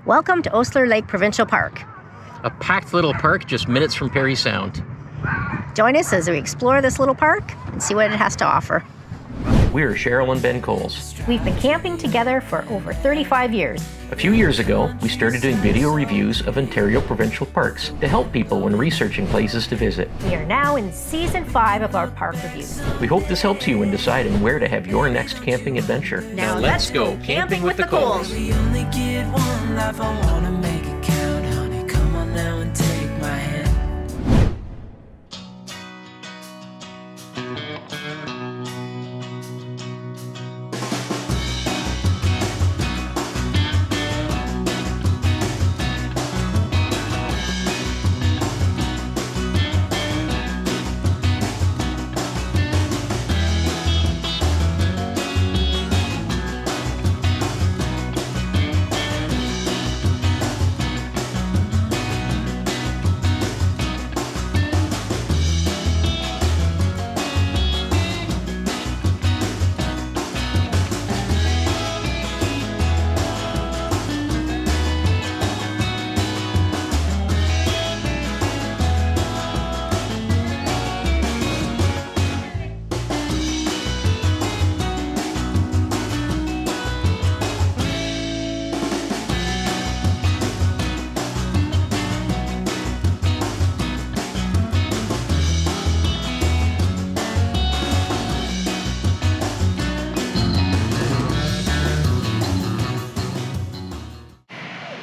Welcome to Osler Lake Provincial Park. A packed little park just minutes from Parry Sound. Join us as we explore this little park and see what it has to offer. We're Cheryl and Ben Coles. We've been camping together for over 35 years. A few years ago, we started doing video reviews of Ontario provincial parks to help people when researching places to visit. We are now in Season 5 of our park reviews. We hope this helps you in deciding where to have your next camping adventure. Now let's go camping with the Coles. We only get one life, I wanna make it count, honey. Come on now and take my hand.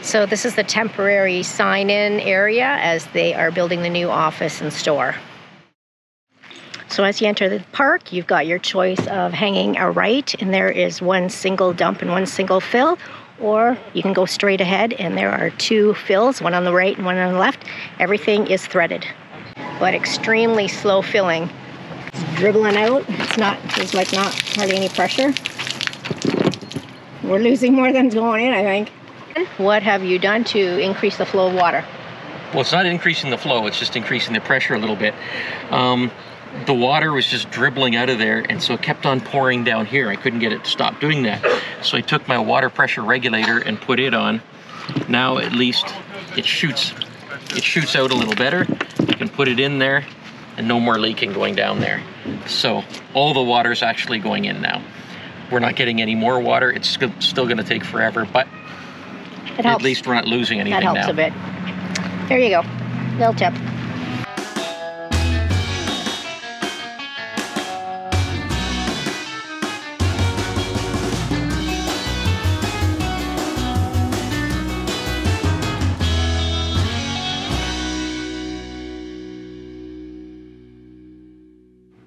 So this is the temporary sign-in area as they are building the new office and store. So as you enter the park, you've got your choice of hanging a right, and there is one single dump and one single fill, or you can go straight ahead and there are two fills, one on the right and one on the left. Everything is threaded, but extremely slow filling. It's dribbling out. There's like not hardly any pressure. We're losing more than's going in, I think. What have you done to increase the flow of water? Well, it's not increasing the flow, it's just increasing the pressure a little bit. The water was just dribbling out of there, and so it kept on pouring down here. I couldn't get it to stop doing that. So I took my water pressure regulator and put it on. Now at least it shoots out a little better. You can put it in there and no more leaking going down there. So all the water's actually going in now. We're not getting any more water. It's still gonna take forever, but at least we're not losing anything now. That helps a bit. There you go. Little tip.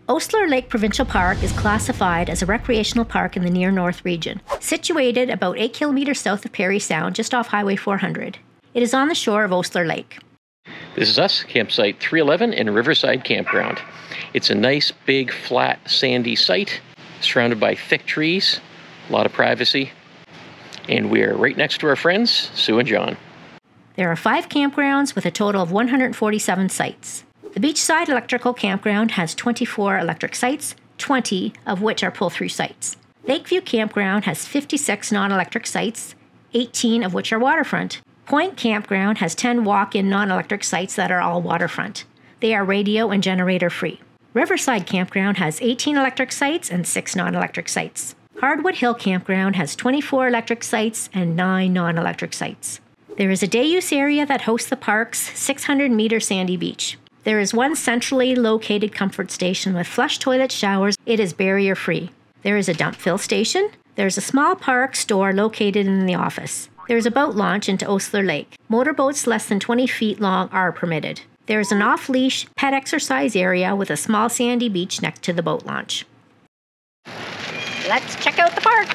Osler Lake Provincial Park is classified as a recreational park in the Near North region, situated about 8 kilometers south of Parry Sound, just off Highway 400. It is on the shore of Osler Lake. This is us, Campsite 311 in Riverside Campground. It's a nice, big, flat, sandy site, surrounded by thick trees, a lot of privacy, and we're right next to our friends, Sue and John. There are 5 campgrounds with a total of 147 sites. The Beachside Electrical Campground has 24 electric sites, 20 of which are pull-through sites. Lakeview Campground has 56 non-electric sites, 18 of which are waterfront. Point Campground has 10 walk-in non-electric sites that are all waterfront. They are radio and generator free. Riverside Campground has 18 electric sites and 6 non-electric sites. Hardwood Hill Campground has 24 electric sites and 9 non-electric sites. There is a day use area that hosts the park's 600-meter sandy beach. There is one centrally located comfort station with flush toilet showers. It is barrier-free. There is a dump fill station. There is a small park store located in the office. There is a boat launch into Osler Lake. Motorboats less than 20 feet long are permitted. There is an off-leash pet exercise area with a small sandy beach next to the boat launch. Let's check out the park.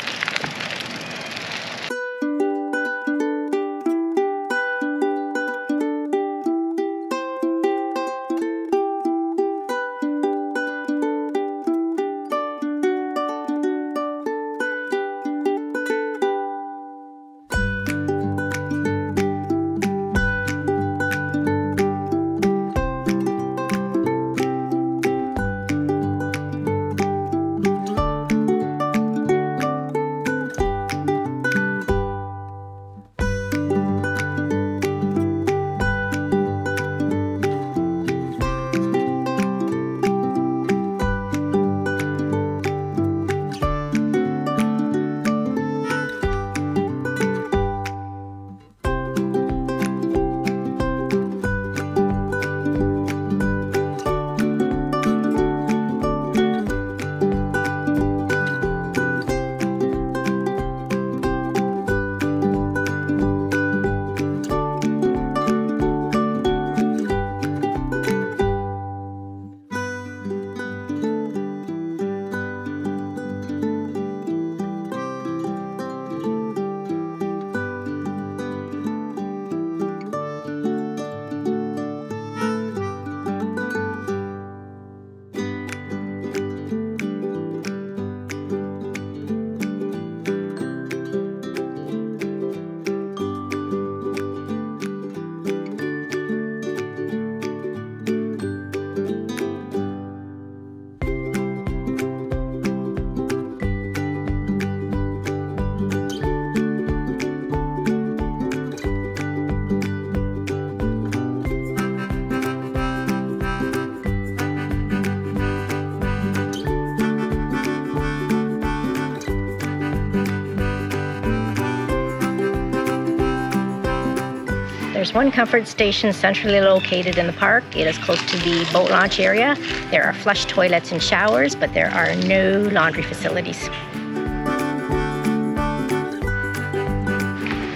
There's one comfort station centrally located in the park. It is close to the boat launch area. There are flush toilets and showers, but there are no laundry facilities.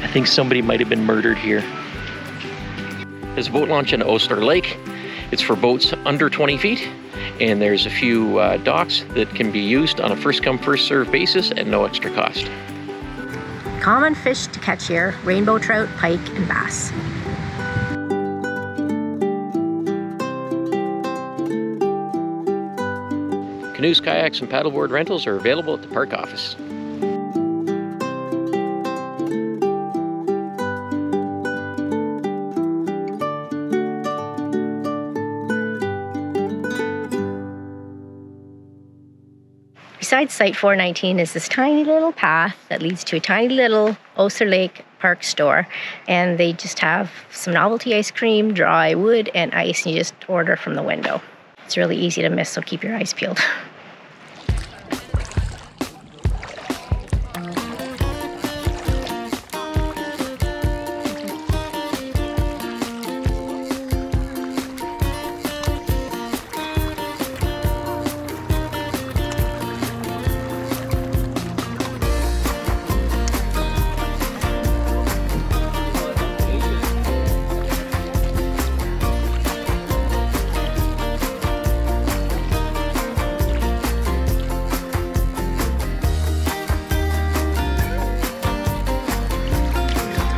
I think somebody might have been murdered here. There's a boat launch in Osler Lake. It's for boats under 20 feet. And there's a few docks that can be used on a first come, first served basis at no extra cost. Common fish to catch here: rainbow trout, pike, and bass. Canoes, kayaks, and paddleboard rentals are available at the park office. Besides Site 419 is this tiny little path that leads to a tiny little Osler Lake Park store, and they just have some novelty ice cream, dry wood, and ice, and you just order from the window. It's really easy to miss, so keep your eyes peeled.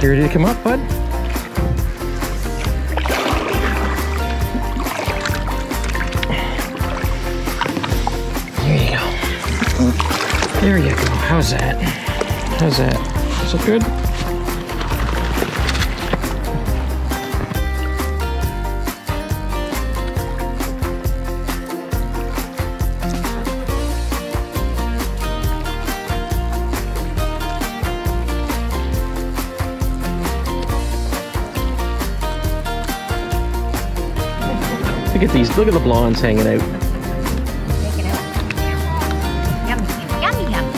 You ready to come up, bud? There you go. There you go. How's that? How's that? Is it good? Look at these, look at the blondes hanging out. Take it out. Yummy, yummy, yummy.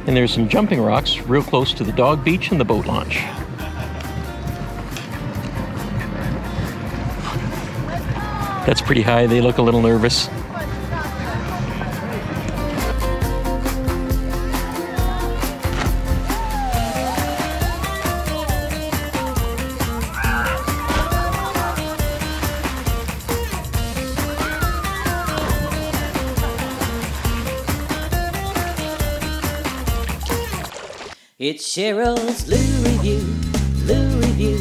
And there's some jumping rocks real close to the dog beach and the boat launch. That's pretty high, they look a little nervous. It's Cheryl's Lou Review, Lou Review.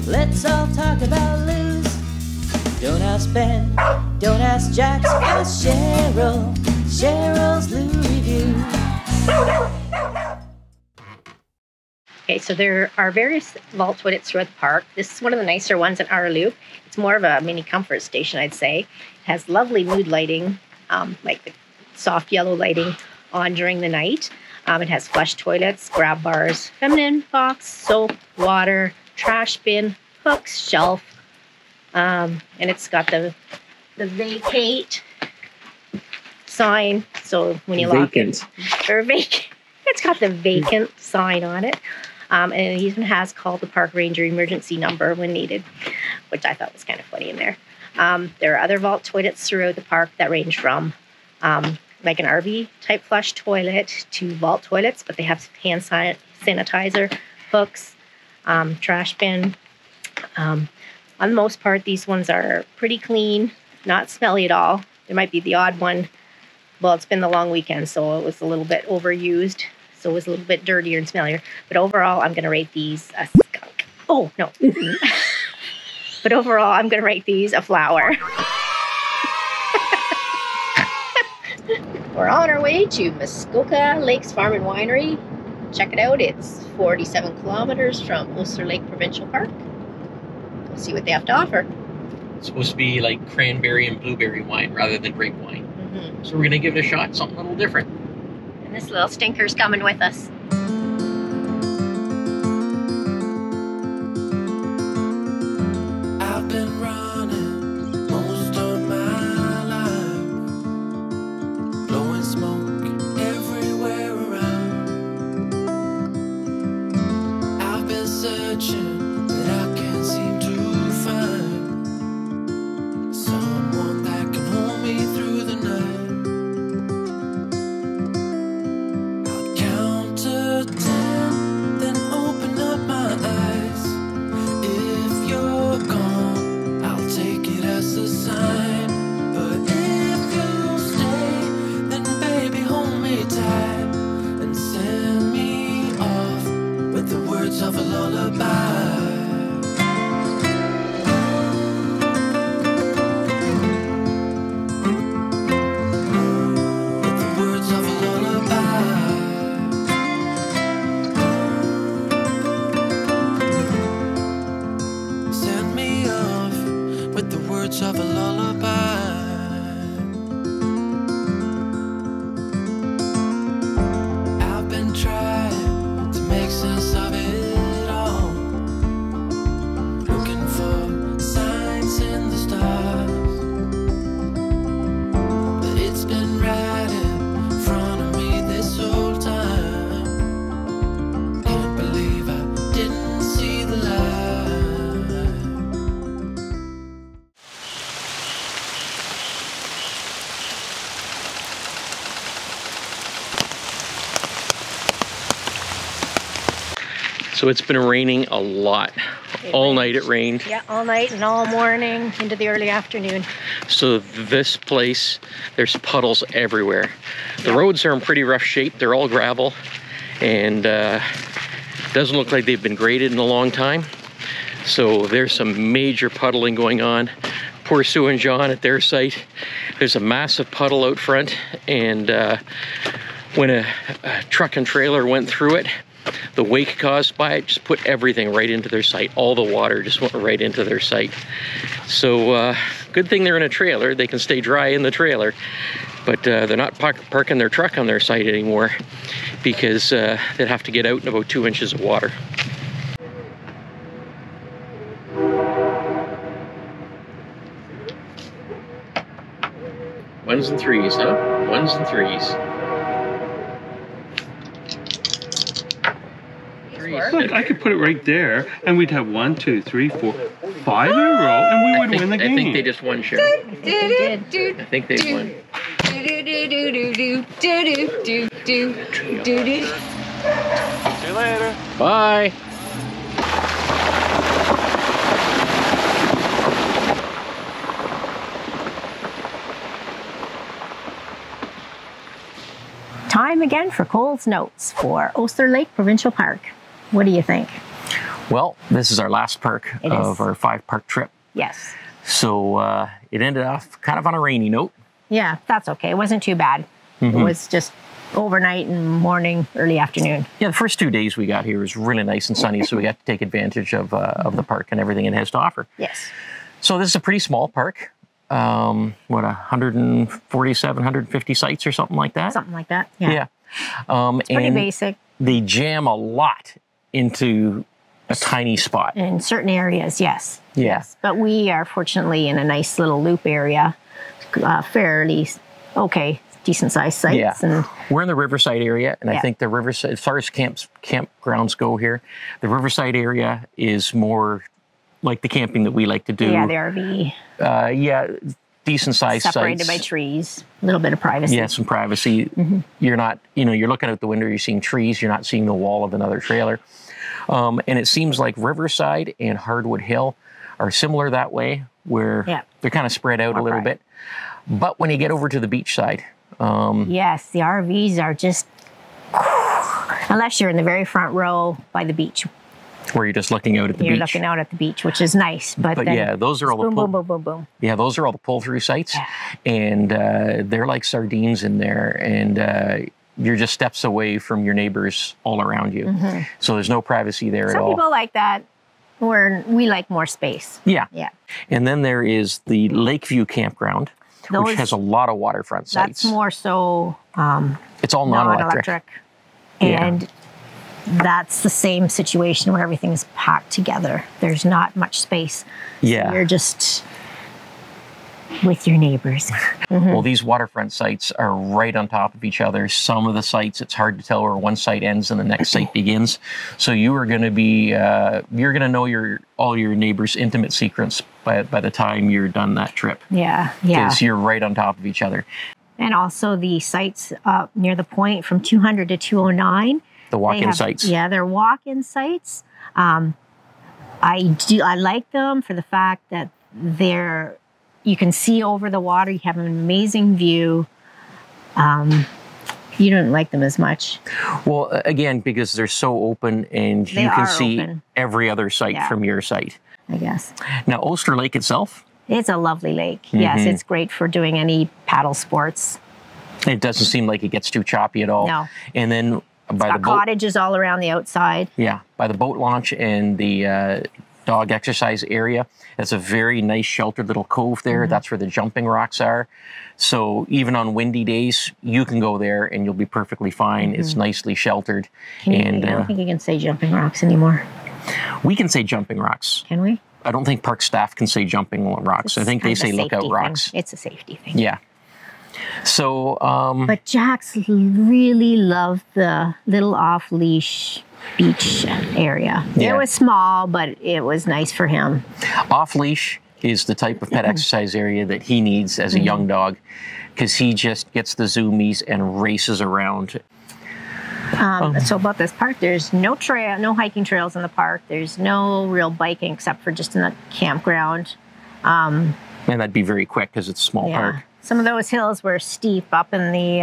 Let's all talk about Lou's. Don't ask Ben, don't ask Jax, ask Cheryl. Cheryl's Lou Review. Okay, so there are various vault toilets throughout the park. This is one of the nicer ones in our loop. It's more of a mini comfort station, I'd say. It has lovely mood lighting, like the soft yellow lighting on during the night. It has flush toilets, grab bars, feminine box, soap, water, trash bin, hooks, shelf, and it's got the vacate sign. So when you lock it, or vacant, it's got the vacant sign on it. And it even has call the park ranger emergency number when needed, which I thought was kind of funny in there. There are other vault toilets throughout the park that range from like an RV type flush toilet to vault toilets, but they have hand sanitizer, hooks, trash bin. On the most part, these ones are pretty clean, not smelly at all. There might be the odd one. Well, it's been the long weekend, so it was a little bit overused, so it was a little bit dirtier and smellier. But overall, I'm going to rate these a skunk. Oh, no. But overall, I'm going to rate these a flower. We're on our way to Muskoka Lakes Farm and Winery. Check it out. It's 47 kilometers from Osler Lake Provincial Park. We'll see what they have to offer. It's supposed to be like cranberry and blueberry wine rather than grape wine. Mm-hmm. So we're going to give it a shot, something a little different. And this little stinker's coming with us. I've been running most of my life, blowing smoke words of a lullaby. I've been trying to make sense of it all, looking for signs in the stars, but it's been right in front of me this whole time. Can't believe I didn't see the light. So it's been raining a lot. All night it rained. Yeah, all night and all morning into the early afternoon. So this place, there's puddles everywhere. The roads are in pretty rough shape. They're all gravel, and doesn't look like they've been graded in a long time. So there's some major puddling going on. Poor Sue and John at their site, there's a massive puddle out front, and when a truck and trailer went through it, the wake caused by it just put everything right into their site. All the water just went right into their site. So good thing they're in a trailer. They can stay dry in the trailer, but they're not parking their truck on their site anymore, because they'd have to get out in about 2 inches of water. Ones and threes, huh? Ones and threes. Look, I could put it right there, and we'd have 1, 2, 3, 4, 5 in a row, and we would win the game. I think they just won, Sharon. I think they won. See you later. Bye. Time again for Cole's notes for Oster Lake Provincial Park. What do you think? Well, this is our last park It of is. our 5-park trip. Yes. So it ended off kind of on a rainy note. Yeah, that's okay. It wasn't too bad. It was just overnight and morning, early afternoon. Yeah, the first 2 days we got here was really nice and sunny, so we got to take advantage of the park and everything it has to offer. Yes. So this is a pretty small park. What, 147, 150 sites or something like that? Something like that. Yeah. Yeah. Pretty and basic they jam a lot into a tiny spot. in certain areas, yes. Yeah. Yes. But we are fortunately in a nice little loop area, fairly okay, decent sized sites. Yeah. And We're in the Riverside area, and I Yeah. think the Riverside, as far as campgrounds go here, the Riverside area is more like the camping that we like to do. yeah, the RV Yeah, decent sized sites. separated by trees, a little bit of privacy. Yeah, some privacy. You're not, you're looking out the window, you're seeing trees, you're not seeing the wall of another trailer. And it seems like Riverside and Hardwood Hill are similar that way, where Yeah. they're kind of spread out a little private. bit. But when you get over to the beach side, Yes, the RVs are just, unless you're in the very front row by the beach. where you're just looking out at the You're beach. looking out at the beach, which is nice. But then yeah, those are all the boom, boom, boom, boom, boom. Yeah, those are all the pull-through sites, and they're like sardines in there, and you're just steps away from your neighbors all around you. So there's no privacy there at Some all. people like that, we like more space. Yeah. Yeah. And then there is the Lakeview Campground, Those- which has a lot of waterfront sites. That's more so It's all non-electric. non-electric. Yeah. And that's the same situation where everything's packed together. There's not much space. Yeah. You're just with your neighbors. Well, these waterfront sites are right on top of each other. Some of the sites, it's hard to tell where one site ends and the next site begins. So you are going to be, you're going to know all your neighbors' intimate secrets by the time you're done that trip. Yeah. Because you're right on top of each other. And also the sites near the point from 200 to 209. The walk-in They have- sites. Yeah, they're walk-in sites. I like them for the fact that you can see over the water. You have an amazing view. You don't like them as much. Well, again, because they're so open and They you can are see open. every other site Yeah. from your site. I guess Now, Oster Lake itself, it's a lovely lake. Yes, it's great for doing any paddle sports. it doesn't seem like it gets too choppy at all. No. And then by the Got boat, cottages all around the outside. yeah, by the boat launch and the dog exercise area. It's a very nice sheltered little cove there. That's where the jumping rocks are. So even on windy days, you can go there and you'll be perfectly fine. It's nicely sheltered. I don't think you can say jumping rocks anymore. We can say jumping rocks. Can we? I don't think park staff can say jumping rocks. I think they say lookout rocks. It's a safety thing. Yeah. So, But Jax really loved the little off-leash beach area. Yeah. It was small, but it was nice for him. off-leash is the type of pet exercise area that he needs as a young dog, because he just gets the zoomies and races around. So about this park, there's no hiking trails in the park. There's no real biking except for just in the campground. And that'd be very quick because it's a small park. Some of those hills were steep up in the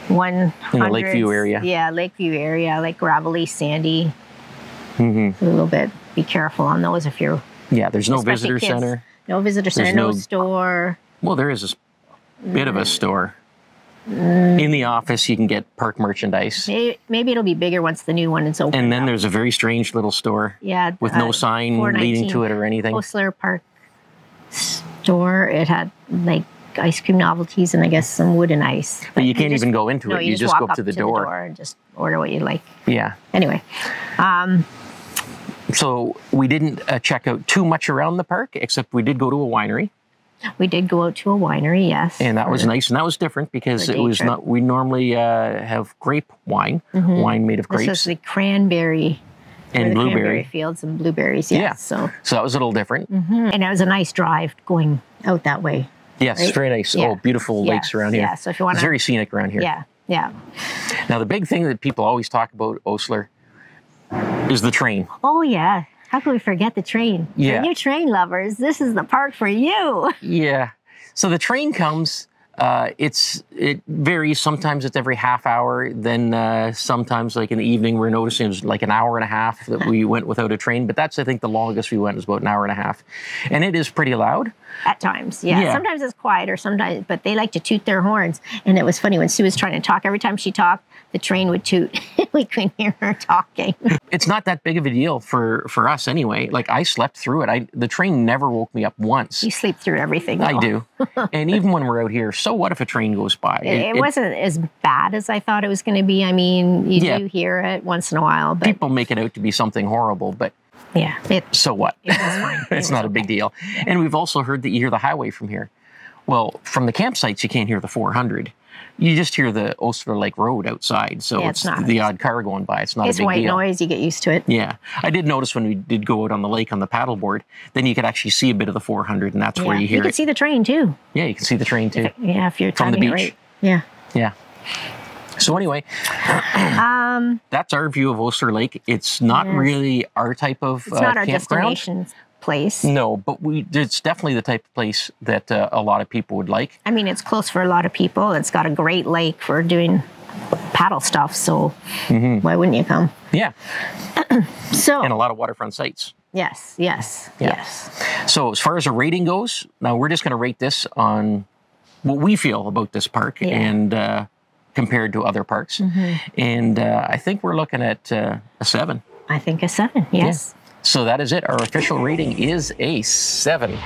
100s. In the Lakeview area. Yeah, Lakeview area, like gravelly, sandy. A little bit. Be careful on those if you're. Yeah, there's no especially visitor kids. center. No visitor center, There's no no- store. Well, there is a bit of a store. In the office, you can get park merchandise. Maybe it'll be bigger once the new one is open. And then there's a very strange little store Yeah, with no sign leading to it or anything. Whistler Park store. It had like ice cream novelties and I guess some wood and ice. But you can't even go into No, it. You just go walk up to the door. and just order what you like. Yeah. Anyway, So we didn't check out too much around the park, except we did go to a winery. we did go out to a winery, yes. And that was nice. And that was different because For a it day was trip. not, we normally have grape wine, wine made of This was grapes the cranberry. and the cranberry blueberry. fields and blueberries, yes. Yeah. So that was a little different. And it was a nice drive going out that way. Yes, Right? very nice. Yeah. Oh, beautiful lakes Yes, around here. yeah, so if you wanna- It's very scenic around here. Yeah, yeah. Now, the big thing that people always talk about Osler is the train. Oh, yeah. How can we forget the train? Yeah. For you train lovers, this is the park for you. Yeah. So the train comes. It varies. Sometimes it's every half hour. Then sometimes, like in the evening, we're noticing it was like an hour and a half that we went without a train. But that's, I think, the longest we went was about an hour and a half. And it is pretty loud. At times, yeah. Yeah. Sometimes it's quieter, sometimes, but they like to toot their horns. And it was funny when Sue was trying to talk. Every time she talked, the train would toot. We couldn't hear her talking. It's not that big of a deal for us anyway. Like I slept through it. The train never woke me up once. You sleep through everything. I though. do. And even when we're out here, so what if a train goes by? It wasn't as bad as I thought it was going to be. I mean, you Yeah. do hear it once in a while, but People make it out to be something horrible, but yeah, so what? it was fine. It It's was not a big okay. deal. And we've also heard that you hear the highway from here. Well, from the campsites, you can't hear the 400. You just hear the Osler Lake Road outside. So Yeah, it's it's not- the odd car going by. It's not It's a big white deal. noise. You get used to it. Yeah. I did notice when we did go out on the lake on the paddleboard, then you could actually see a bit of the 400, and that's where Yeah. you hear can it. see the train too. Yeah, you can see the train too. Yeah, if you're From the timing it beach. right. Yeah. Yeah. So anyway, that's our view of Osler Lake. It's not Yes. really our type of It's not our campground. destination place. No, but it's definitely the type of place that a lot of people would like. I mean, it's close for a lot of people. It's got a great lake for doing paddle stuff. So why wouldn't you come? Yeah, So and a lot of waterfront sites. yes, yes, Yeah. yes. So as far as a rating goes, now we're just going to rate this on what we feel about this park Yeah. and compared to other parks. And I think we're looking at a 7. I think a 7. Yes. So that is it. Our official rating is a 7.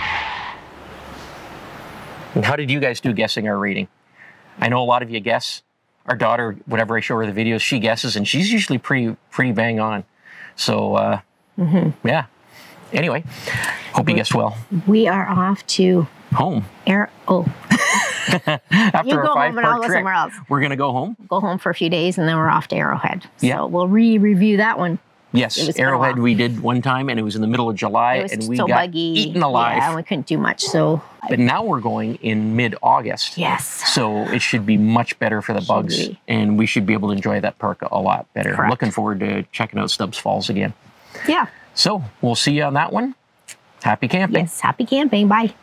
And how did you guys do guessing our rating? I know a lot of you guess. Our daughter, whenever I show her the videos, she guesses, and she's usually pretty bang on. So, yeah. Anyway, hope you guessed well. We are off to Home. After After You a go home and I'll 5-part go trip, somewhere else. we're going to go home. go home for a few days and then we're off to Arrowhead. Yeah. So we'll review that one. Yes, It was been a Arrowhead while. we did one time, and it was in the middle of July, It was and we so got buggy. eaten alive. Yeah, we couldn't do much. So But now we're going in mid-August. yes. So it should be much better for the bugs, be. and we should be able to enjoy that park a lot better. Correct. Looking forward to checking out Stubbs Falls again. Yeah. So we'll see you on that one. Happy camping. Yes. Happy camping. Bye.